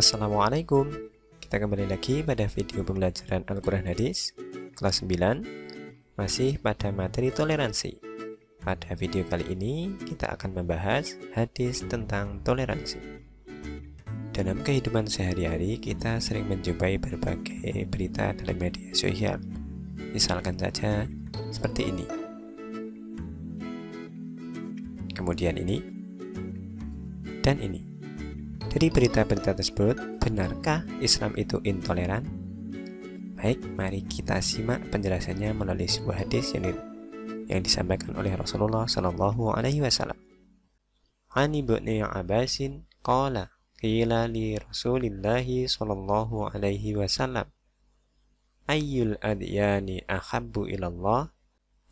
Assalamualaikum. Kita kembali lagi pada video pembelajaran Al-Quran Hadis kelas 9, masih pada materi toleransi. Pada video kali ini kita akan membahas hadis tentang toleransi. Dalam kehidupan sehari-hari kita sering menjumpai berbagai berita dalam media sosial. Misalkan saja seperti ini. Kemudian ini dan ini. Dari berita-berita tersebut, benarkah Islam itu intoleran? Baik, mari kita simak penjelasannya melalui sebuah hadis yang disampaikan oleh Rasulullah Shallallahu Alaihi Wasallam. An Ibnu Abbasin qala qila li Rasulillahi Shallallahu Alaihi Wasallam ayyul adyani ahabbu ilallah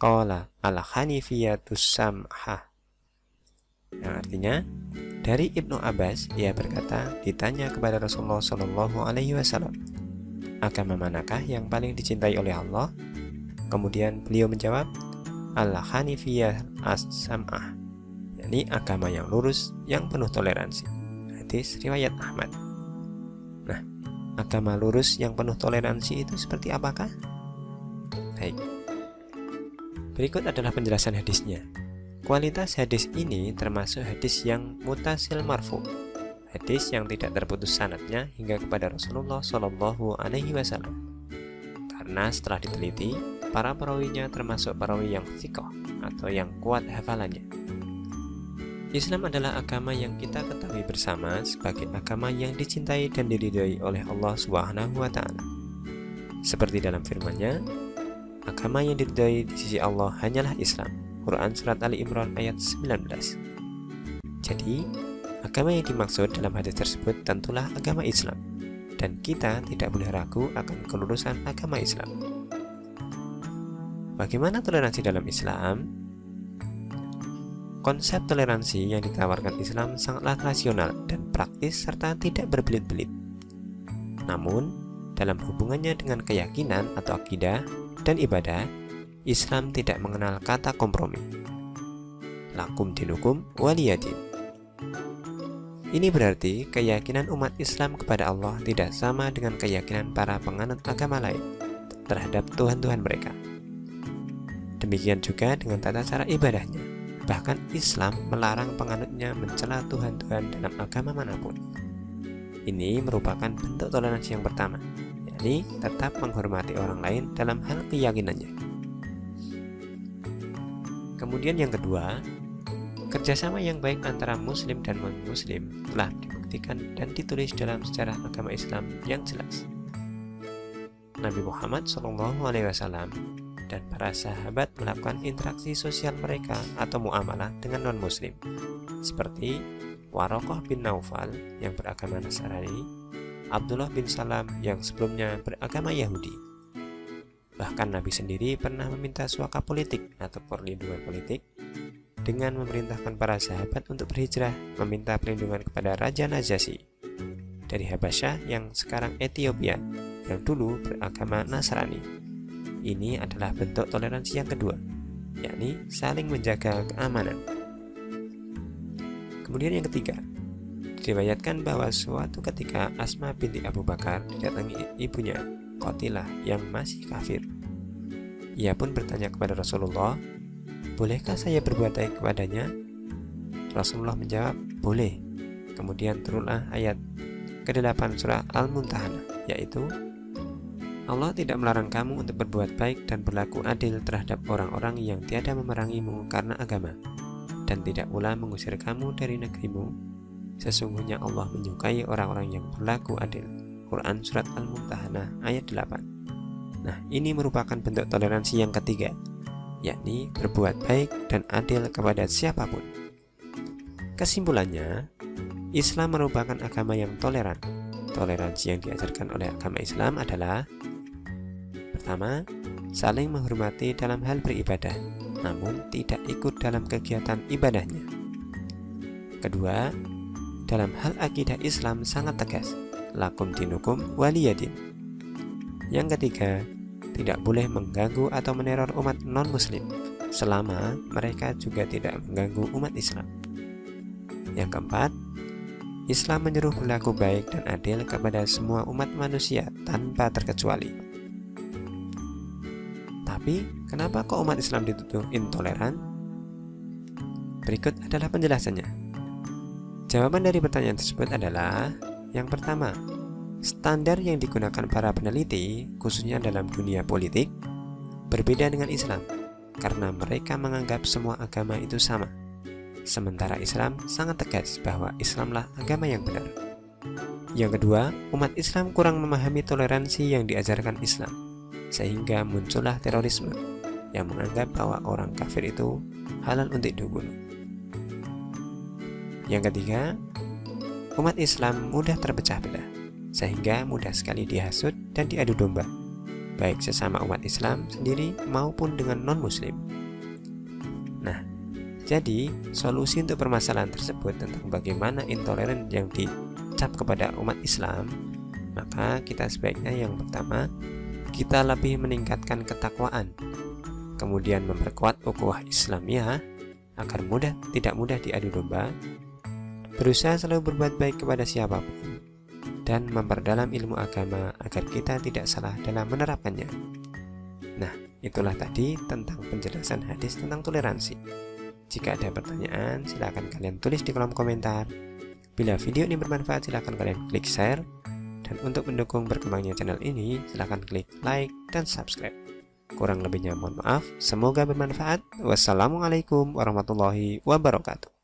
qala al-hanifiyatus samhah. Yang artinya, dari Ibnu Abbas, ia berkata, ditanya kepada Rasulullah Shallallahu Alaihi Wasallam, agama manakah yang paling dicintai oleh Allah? Kemudian beliau menjawab, al-hanifiyah as-sam'ah, yakni agama yang lurus, yang penuh toleransi. Hadis riwayat Ahmad. Nah, agama lurus yang penuh toleransi itu seperti apakah? Baik, berikut adalah penjelasan hadisnya. Kualitas hadis ini termasuk hadis yang mutasil marfu, hadis yang tidak terputus sanadnya hingga kepada Rasulullah Shallallahu Alaihi Wasallam. Karena setelah diteliti, para perawinya termasuk perawi yang thiqah atau yang kuat hafalannya. Islam adalah agama yang kita ketahui bersama sebagai agama yang dicintai dan diridhoi oleh Allah Subhanahu wa Ta'ala. Seperti dalam firman-Nya, agama yang diridhoi di sisi Allah hanyalah Islam. Quran Surat Ali Imran ayat 19. Jadi, agama yang dimaksud dalam hadis tersebut tentulah agama Islam, dan kita tidak boleh ragu akan kelulusan agama Islam. Bagaimana toleransi dalam Islam? Konsep toleransi yang ditawarkan Islam sangatlah rasional dan praktis serta tidak berbelit-belit. Namun, dalam hubungannya dengan keyakinan atau akidah dan ibadah, Islam tidak mengenal kata kompromi. Lakum dinukum waliyadin. Ini berarti keyakinan umat Islam kepada Allah tidak sama dengan keyakinan para penganut agama lain terhadap Tuhan-Tuhan mereka. Demikian juga dengan tata cara ibadahnya. Bahkan Islam melarang penganutnya mencela Tuhan-Tuhan dalam agama manapun. Ini merupakan bentuk toleransi yang pertama, yakni tetap menghormati orang lain dalam hal keyakinannya. Kemudian yang kedua, kerjasama yang baik antara muslim dan non-muslim telah dibuktikan dan ditulis dalam sejarah agama Islam yang jelas. Nabi Muhammad SAW dan para sahabat melakukan interaksi sosial mereka atau muamalah dengan non-muslim, seperti Waraqah bin Naufal yang beragama Nasrani, Abdullah bin Salam yang sebelumnya beragama Yahudi. Bahkan Nabi sendiri pernah meminta suaka politik atau perlindungan politik dengan memerintahkan para sahabat untuk berhijrah meminta perlindungan kepada Raja Najasyi dari Habasyah yang sekarang Ethiopia yang dulu beragama Nasrani. Ini adalah bentuk toleransi yang kedua, yakni saling menjaga keamanan. Kemudian yang ketiga, diriwayatkan bahwa suatu ketika Asma binti Abu Bakar didatangi ibunya Qatilah yang masih kafir. Ia pun bertanya kepada Rasulullah, bolehkah saya berbuat baik kepadanya? Rasulullah menjawab, boleh. Kemudian turunlah ayat ke-8 surah Al-Mumtahanah, yaitu Allah tidak melarang kamu untuk berbuat baik dan berlaku adil terhadap orang-orang yang tiada memerangimu karena agama, dan tidak pula mengusir kamu dari negerimu. Sesungguhnya Allah menyukai orang-orang yang berlaku adil. Quran Surat Al-Mumtahanah ayat 8. Nah, ini merupakan bentuk toleransi yang ketiga, yakni berbuat baik dan adil kepada siapapun. Kesimpulannya, Islam merupakan agama yang toleran. Toleransi yang diajarkan oleh agama Islam adalah: pertama, saling menghormati dalam hal beribadah, namun tidak ikut dalam kegiatan ibadahnya. Kedua, dalam hal akidah Islam sangat tegas, lakum dinukum waliyadin. Yang ketiga, tidak boleh mengganggu atau meneror umat non-muslim selama mereka juga tidak mengganggu umat Islam. Yang keempat, Islam menyeru berlaku baik dan adil kepada semua umat manusia tanpa terkecuali. Tapi, kenapa kok umat Islam dituduh intoleran? Berikut adalah penjelasannya. Jawaban dari pertanyaan tersebut adalah: yang pertama, standar yang digunakan para peneliti, khususnya dalam dunia politik, berbeda dengan Islam, karena mereka menganggap semua agama itu sama. Sementara Islam sangat tegas bahwa Islamlah agama yang benar. Yang kedua, umat Islam kurang memahami toleransi yang diajarkan Islam, sehingga muncullah terorisme yang menganggap bahwa orang kafir itu halal untuk dibunuh. Yang ketiga, umat Islam mudah terpecah belah, sehingga mudah sekali dihasut dan diadu domba, baik sesama umat Islam sendiri maupun dengan non-muslim. Nah, jadi solusi untuk permasalahan tersebut tentang bagaimana intoleran yang dicap kepada umat Islam, maka kita sebaiknya yang pertama, kita lebih meningkatkan ketakwaan, kemudian memperkuat ukhuwah Islamiyah agar tidak mudah diadu domba, berusaha selalu berbuat baik kepada siapapun, dan memperdalam ilmu agama agar kita tidak salah dalam menerapkannya. Nah, itulah tadi tentang penjelasan hadis tentang toleransi. Jika ada pertanyaan, silakan kalian tulis di kolom komentar. Bila video ini bermanfaat, silakan kalian klik share. Dan untuk mendukung berkembangnya channel ini, silakan klik like dan subscribe. Kurang lebihnya mohon maaf. Semoga bermanfaat. Wassalamualaikum warahmatullahi wabarakatuh.